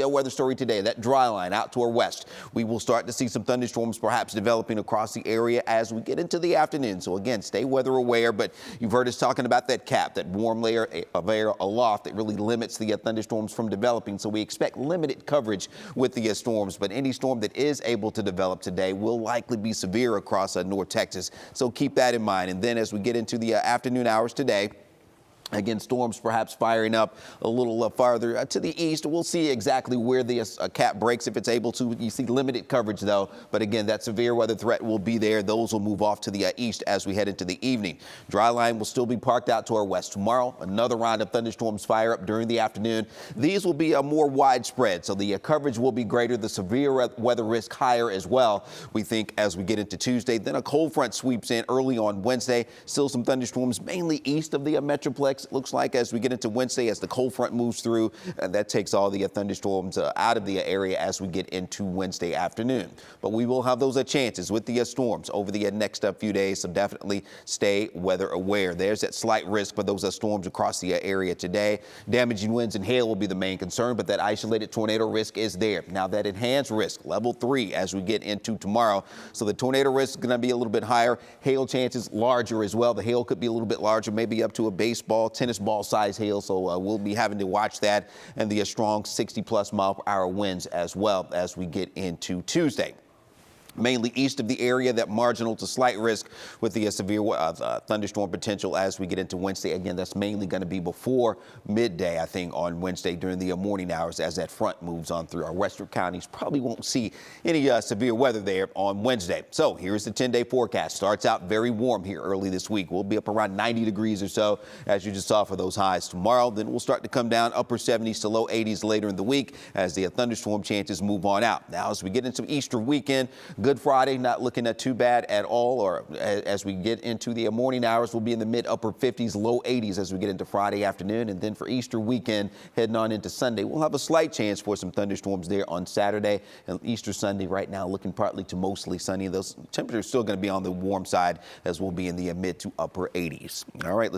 A weather story today, that dry line out to our west. We will start to see some thunderstorms perhaps developing across the area as we get into the afternoon. So again, stay weather aware, but you've heard us talking about that cap, that warm layer of air aloft that really limits the thunderstorms from developing. So we expect limited coverage with the storms, but any storm that is able to develop today will likely be severe across North Texas. So keep that in mind. And then as we get into the afternoon hours today, again, storms perhaps firing up a little farther to the east. We'll see exactly where the cap breaks if it's able to. You see limited coverage, though. But again, that severe weather threat will be there. Those will move off to the east as we head into the evening. Dry line will still be parked out to our west. Tomorrow, another round of thunderstorms fire up during the afternoon. These will be more widespread, so the coverage will be greater. The severe weather risk higher as well, we think, as we get into Tuesday. Then a cold front sweeps in early on Wednesday. Still some thunderstorms mainly east of the Metroplex. It looks like as we get into Wednesday, as the cold front moves through, that takes all the thunderstorms out of the area as we get into Wednesday afternoon. But we will have those chances with the storms over the next few days, so definitely stay weather aware. There's that slight risk for those storms across the area today. Damaging winds and hail will be the main concern, but that isolated tornado risk is there. Now that enhanced risk, level 3, as we get into tomorrow. So the tornado risk is going to be a little bit higher. Hail chances larger as well. The hail could be a little bit larger, maybe up to a baseball, tennis ball size hail, so we'll be having to watch that, and the strong 60+ mile-per-hour winds as well as we get into Tuesday. Mainly east of the area, that marginal to slight risk with the severe thunderstorm potential as we get into Wednesday. Again, that's mainly going to be before midday, I think, on Wednesday during the morning hours as that front moves on through. Our western counties probably won't see any severe weather there on Wednesday. So here's the 10-day forecast. Starts out very warm here early this week. We'll be up around 90 degrees or so, as you just saw, for those highs tomorrow. Then we'll start to come down upper 70s to low 80s later in the week as the thunderstorm chances move on out. Now, as we get into Easter weekend, Good Friday, not looking at too bad at all, or as we get into the morning hours, we'll be in the mid-upper 50s, low 80s as we get into Friday afternoon. And then for Easter weekend, heading on into Sunday, we'll have a slight chance for some thunderstorms there on Saturday. And Easter Sunday right now looking partly to mostly sunny. Those temperatures still going to be on the warm side as we'll be in the mid to upper 80s. All right, let's